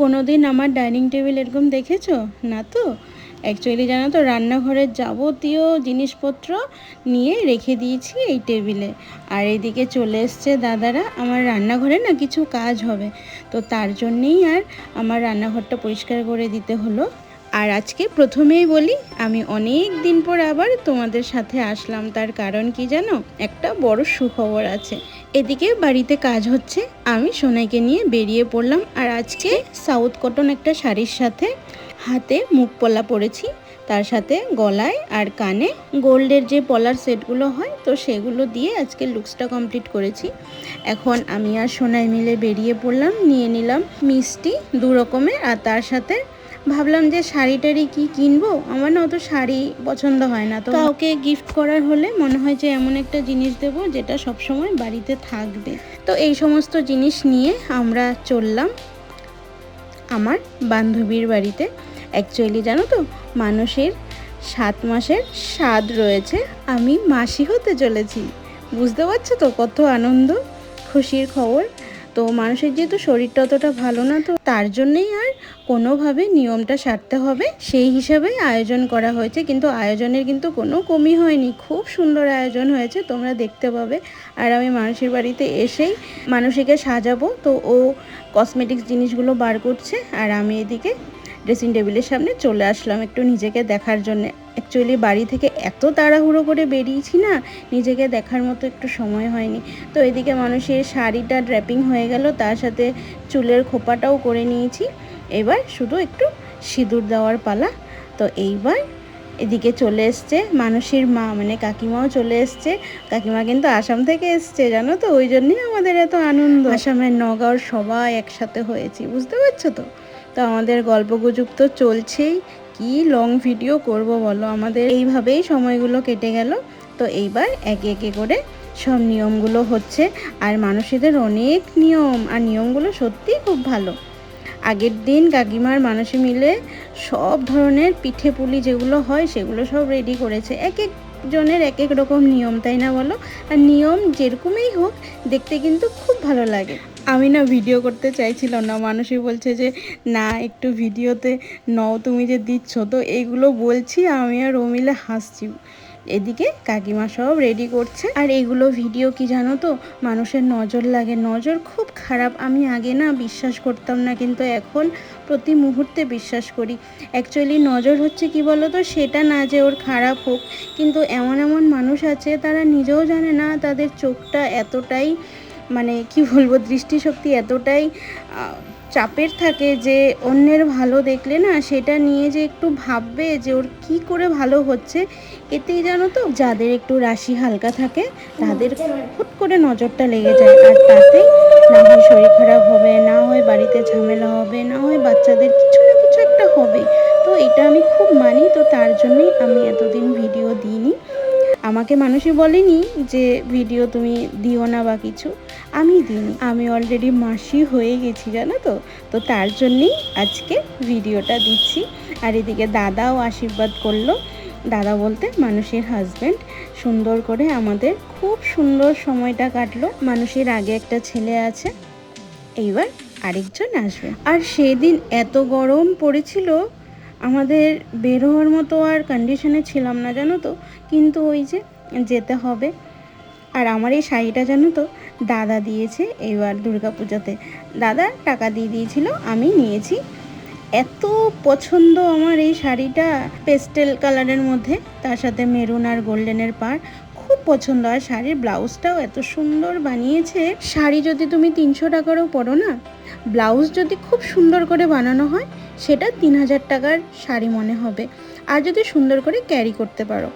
কোনোদিন আমার dining table এরকম দেখেছো না? তো অ্যাকচুয়ালি জানো তো, রান্নাঘরের যাবতীয় জিনিসপত্র নিয়ে রেখে দিয়েছি এই টেবিলে। আর এদিকে চলে এসছে দাদারা। আমার রান্নাঘরে না কিছু কাজ হবে, তো তার জন্যেই আর আমার রান্নাঘরটা পরিষ্কার করে দিতে হলো। আর আজকে প্রথমেই বলি, আমি অনেক দিন পর আবার তোমাদের সাথে আসলাম। তার কারণ কি জানো? একটা বড় সুখবর আছে। এদিকে বাড়িতে কাজ হচ্ছে, আমি সোনাইকে নিয়ে বেরিয়ে পড়লাম। আর আজকে সাউথ কটন একটা শাড়ির সাথে হাতে মুখ পলা পরেছি, তার সাথে গলায় আর কানে গোল্ডের যে পলার সেটগুলো হয়, তো সেগুলো দিয়ে আজকে লুকসটা কমপ্লিট করেছি। এখন আমি আর সোনাই মিলে বেরিয়ে পড়লাম, নিয়ে নিলাম মিষ্টি 2 রকমের। আর তার সাথে ভাবলাম যে শাড়ি টাড়ি কি কিনবো, আমার না অত শাড়ি পছন্দ হয় না, তো কাউকে গিফট করার হলে মনে হয় যে এমন একটা জিনিস দেবো যেটা সবসময় বাড়িতে থাকবে। তো এই সমস্ত জিনিস নিয়ে আমরা চললাম আমার বান্ধবীর বাড়িতে। অ্যাকচুয়ালি জানো তো, মানুষের 7 মাসের স্বাদ রয়েছে, আমি মাসি হতে চলেছি। বুঝতে পারছো তো কত আনন্দ, খুশির খবর। তো মানুষের যেহেতু শরীরটা অতটা ভালো না, তো তার জন্যেই আর কোনোভাবে নিয়মটা সারতে হবে, সেই হিসাবেই আয়োজন করা হয়েছে। কিন্তু আয়োজনের কিন্তু কোনো কমি হয়নি, খুব সুন্দর আয়োজন হয়েছে, তোমরা দেখতে পাবে। আর আমি মানুষের বাড়িতে এসেই মানুষকে সাজাবো, তো ও কসমেটিক্স জিনিসগুলো বার করছে, আর আমি এদিকে ড্রেসিং টেবিলের সামনে চলে আসলাম একটু নিজেকে দেখার জন্য। অ্যাকচুয়ালি বাড়ি থেকে এত তাড়াহুড়ো করে বেরিয়েছি না, নিজেকে দেখার মতো একটু সময় হয়নি। তো এদিকে মানুষের শাড়িটা ড্র্যাপিং হয়ে গেল, তার সাথে চুলের খোপাটাও করে নিয়েছি। এবার শুধু একটু সিঁদুর দেওয়ার পালা। তো এইবার এদিকে চলে এসছে মানুষের মা, মানে কাকিমাও চলে এসছে। কাকিমা কিন্তু আসাম থেকে এসছে, জানো তো, ওই জন্যই আমাদের এত আনন্দ। আসামের নগাঁওর সবাই একসাথে হয়েছি, বুঝতে পারছো তো। তো আমাদের গল্পগুজব তো চলছেই, কি লং ভিডিও করব বলো, আমাদের এইভাবেই সময়গুলো কেটে গেল। তো এইবার একে একে করে সব নিয়মগুলো হচ্ছে। আর মানুষেদের অনেক নিয়ম, আর নিয়মগুলো সত্যিই খুব ভালো। আগের দিন কাকিমার মানুষে মিলে সব ধরনের পিঠে পুলি যেগুলো হয় সেগুলো সব রেডি করেছে। এক এক জনের এক এক রকম নিয়ম, তাই না বলো? আর নিয়ম যেরকমই হোক, দেখতে কিন্তু খুব ভালো লাগে। আমি না ভিডিও করতে চাইছিলাম না, মানুষই বলছে যে না একটু ভিডিওতে নও, তুমি যে দিচ্ছ। তো এইগুলো বলছি, আমি আর ও মিলে হাসছি। এদিকে কাকিমা সব রেডি করছে। আর এগুলো ভিডিও কি জানো তো, মানুষের নজর লাগে, নজর খুব খারাপ। আমি আগে না বিশ্বাস করতাম না, কিন্তু এখন প্রতি মুহূর্তে বিশ্বাস করি। অ্যাকচুয়ালি নজর হচ্ছে কি বলো তো, সেটা না যে ওর খারাপ হোক, কিন্তু এমন এমন মানুষ আছে তারা নিজেও জানে না তাদের চোখটা এতটাই, মানে কি বলবো, দৃষ্টিশক্তি এতটাই চাপের থাকে যে অন্যের ভালো দেখলে না সেটা নিয়ে যে একটু ভাববে যে ওর কি করে ভালো হচ্ছে। এতেই জানো তো, যাদের একটু রাশি হালকা থাকে তাদের হুট করে নজরটা লেগে যায়, আর তাতেই না হয় শরীর খারাপ হবে, না হয় বাড়িতে ঝামেলা হবে, না হয় বাচ্চাদের কিছু না কিছু একটা হবে। তো এটা আমি খুব মানি, তো তার জন্যই আমি এতদিন ভিডিও দিইনি। আমাকে মানুষই বলেনি যে ভিডিও তুমি দিও না বা কিছু, আমি দিইনি। আমি অলরেডি মাসি হয়ে গেছি, জানো তো। তো তার জন্যেই আজকে ভিডিওটা দিচ্ছি। আর এদিকে দাদাও আশীর্বাদ করলো। দাদা বলতে মানুষের হাজব্যান্ড। সুন্দর করে আমাদের খুব সুন্দর সময়টা কাটলো। মানুষের আগে একটা ছেলে আছে, এইবার আরেকজন আসবে। আর সেদিন এত গরম পড়েছিল, আমাদের বের হওয়ার মতো আর কন্ডিশনে ছিলাম না, জানো তো। কিন্তু ওই যে যেতে হবে। আর আমার এই শাড়িটা জানো তো দাদা দিয়েছে এবার দুর্গাপূজাতে। দাদা টাকা দিয়ে দিয়েছিল, আমি নিয়েছি। এত পছন্দ আমার এই শাড়িটা, পেস্টেল কালারের মধ্যে, তার সাথে মেরুন আর গোল্ডেনের পাড়, খুব পছন্দ। আর শাড়ির ব্লাউজটাও এত সুন্দর বানিয়েছে। শাড়ি যদি তুমি 300 টাকারও পরো না, ব্লাউজ যদি খুব সুন্দর করে বানানো হয়, সেটা 3000 টাকার শাড়ি মনে হবে। আর যদি সুন্দর করে ক্যারি করতে পারো।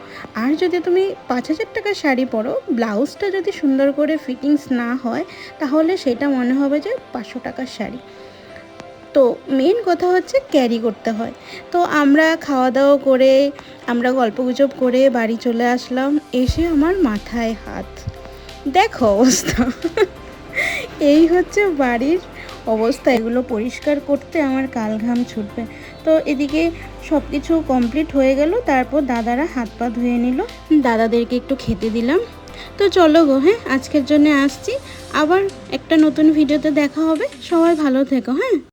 আর যদি তুমি 5000 টাকার শাড়ি পরো, ব্লাউজটা যদি সুন্দর করে ফিটিংস না হয়, তাহলে সেটা মনে হবে যে 500 টাকার শাড়ি। তো মেন কথা হচ্ছে ক্যারি করতে হয়। তো আমরা খাওয়া দাওয়া করে, আমরা গল্পগুজব করে বাড়ি চলে আসলাম। এসে আমার মাথায় হাত, দেখো অবস্থা। এই হচ্ছে বাড়ির অবস্থা। এগুলো পরিষ্কার করতে আমার কাল ঘাম ছুটবে। তো এদিকে সব কিছু কমপ্লিট হয়ে গেল, তারপর দাদারা হাত পা ধুয়ে নিল, দাদাদেরকে একটু খেতে দিলাম। তো চলো গো, হ্যাঁ আজকের জন্য আসছি, আবার একটা নতুন ভিডিওতে দেখা হবে। সবাই ভালো থেকো, হ্যাঁ।